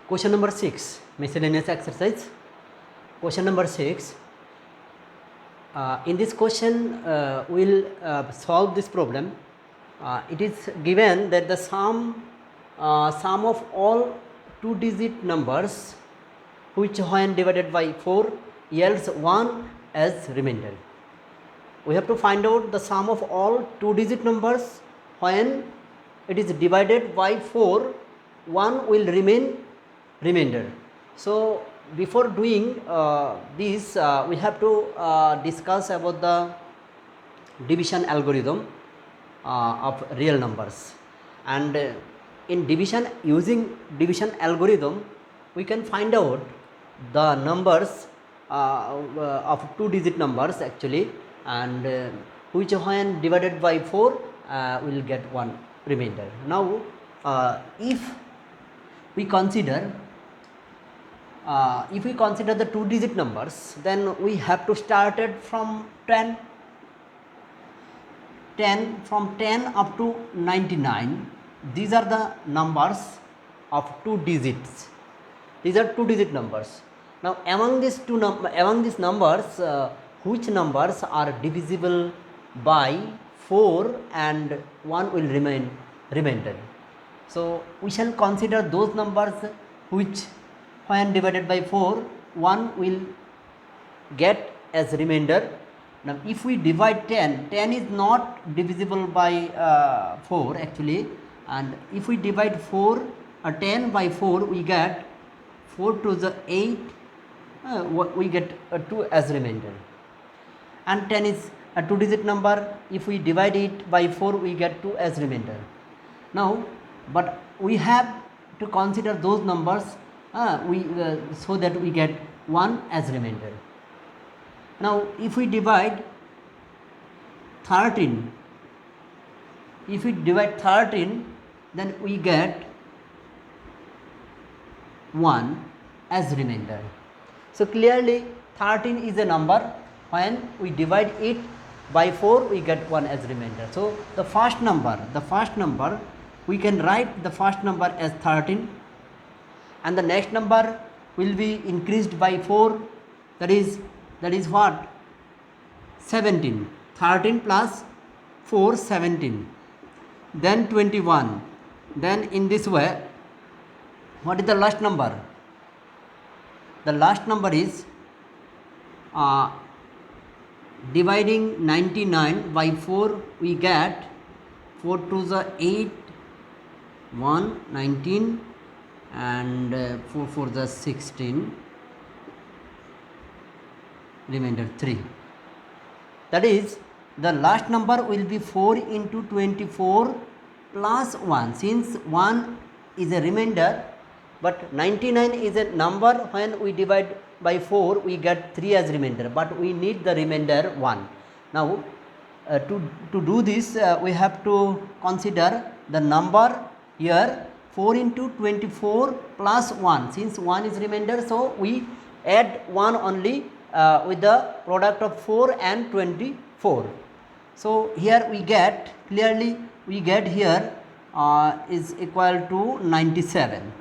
Question number 6, miscellaneous exercise. Question number 6. In this question, we'll solve this problem. It is given that the sum of all two-digit numbers which when divided by 4 yields 1 as remainder. We have to find out the sum of all two-digit numbers when it is divided by 4, 1 will remain remainder. So before doing this, we have to discuss about the division algorithm of real numbers. And in division, using division algorithm, we can find out the numbers of two-digit numbers actually, and which when divided by 4 will get 1 remainder. Now if we consider the two-digit numbers, then we have to start it from 10 from 10 up to 99. These are the numbers of two digits. These are two-digit numbers. Now among these numbers, which numbers are divisible by 4 and 1 will remain remainder. So we shall consider those numbers which when divided by 4, 1 will get as remainder. Now if we divide 10 is not divisible by 4 actually, and if we divide 10 by 4, we get 4 to the 8, we get 2 as remainder. And 10 is a two-digit number. If we divide it by 4, we get 2 as remainder. Now but we have to consider those numbers so that we get 1 as remainder. Now if we divide 13, then we get 1 as remainder. So clearly 13 is a number, when we divide it by 4 we get 1 as remainder. So the first number we can write the first number as 13, and the next number will be increased by 4, that is what, 17. 13 plus 4, 17, then 21. Then in this way, what is the last number? The last number is dividing 99 by 4, we get 4 to the 8, 1, 19, and 4 for the 16, remainder 3. That is, the last number will be 4 into 24 plus 1. Since 1 is a remainder, but 99 is a number, when we divide by 4 we get 3 as remainder, but we need the remainder 1. Now to do this, we have to consider the number here 4 into 24 plus 1. Since 1 is remainder, so we add 1 only with the product of 4 and 24. So here we get, clearly we get here is equal to 97.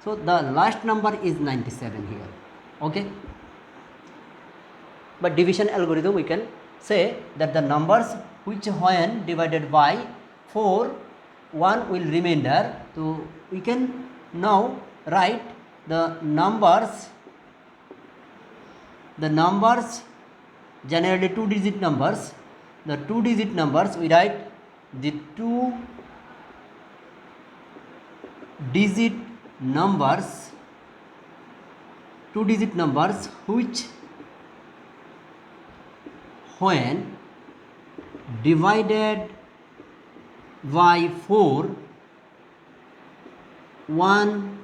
So the last number is 97 here. Okay. But division algorithm, we can say that the numbers which when divided by 4, 1 will remainder. So we can now write the numbers generally two-digit numbers. The two-digit numbers, we write the two-digit numbers which when divided by 4, 1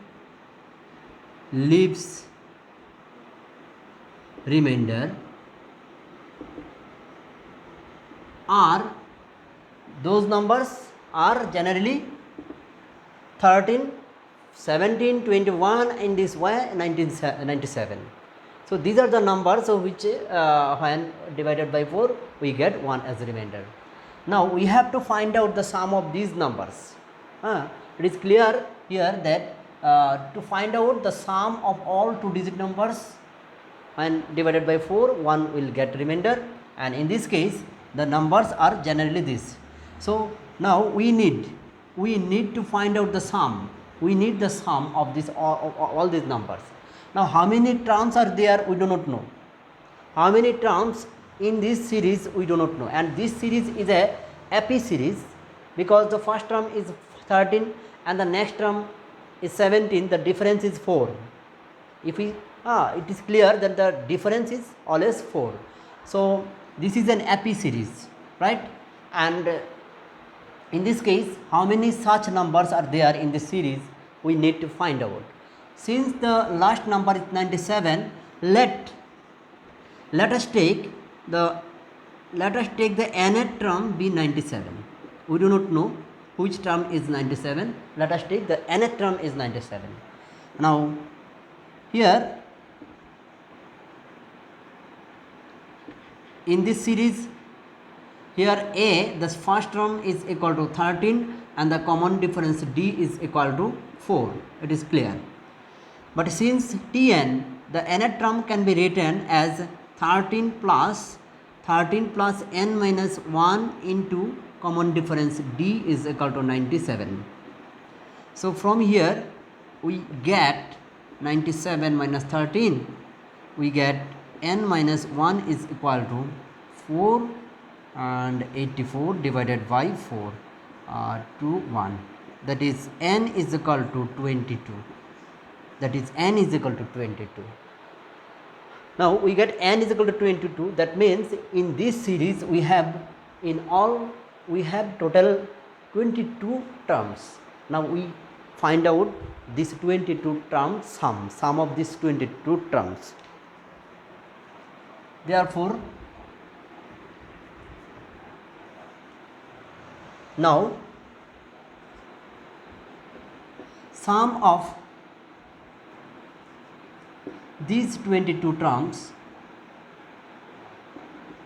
leaves remainder, are those numbers are generally 13, 17, 21, in this way 97. So these are the numbers of which when divided by 4 we get 1 as remainder. Now we have to find out the sum of these numbers. It is clear here that to find out the sum of all two digit numbers, and divided by 4, 1 will get remainder, and in this case the numbers are generally this. So now we need to find out the sum. We need the sum of this all these numbers. Now how many terms are there, we do not know. How many terms in this series, we do not know, and this series is a epi series because the first term is 13 and the next term is 17, the difference is 4. If we it is clear that the difference is always 4. So this is an epi series, right? And in this case, how many such numbers are there in this series, we need to find out. Since the last number is 97, let us take the nth term be 97. We do not know which term is 97. Let us take the nth term is 97. Now here in this series, here a, the first term is equal to 13 and the common difference d is equal to 4. It is clear. But since Tn, the nth term can be written as 13 plus n minus 1 into common difference d is equal to 97. So from here we get 97 minus 13, we get n minus 1 is equal to 4 and 84 divided by 4 to 1, that is n is equal to 22. That is n is equal to 22. Now we get n is equal to 22. That means in this series we have total 22 terms. Now we find out this 22 term sum of these 22 terms. Therefore now sum of these 22 terms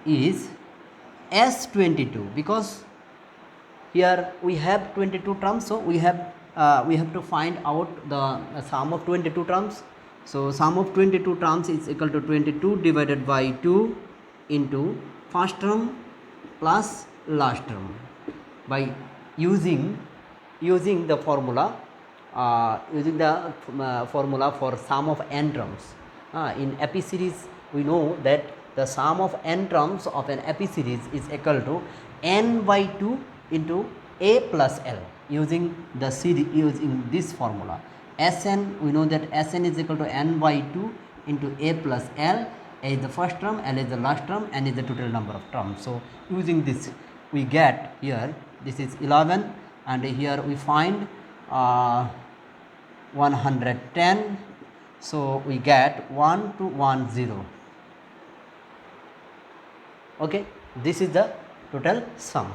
is S22, because here we have 22 terms, so we have to find out the sum of 22 terms. So sum of 22 terms is equal to 22 divided by 2 into first term plus last term, by using the formula for sum of n terms. In epi series we know that the sum of n terms of an epi series is equal to n by 2 into a plus l, using this formula. Sn, we know that Sn is equal to n by 2 into a plus l. A is the first term, l is the last term, n is the total number of terms. So using this we get here, this is 11, and here we find 110. So we get 1210. Okay, this is the total sum.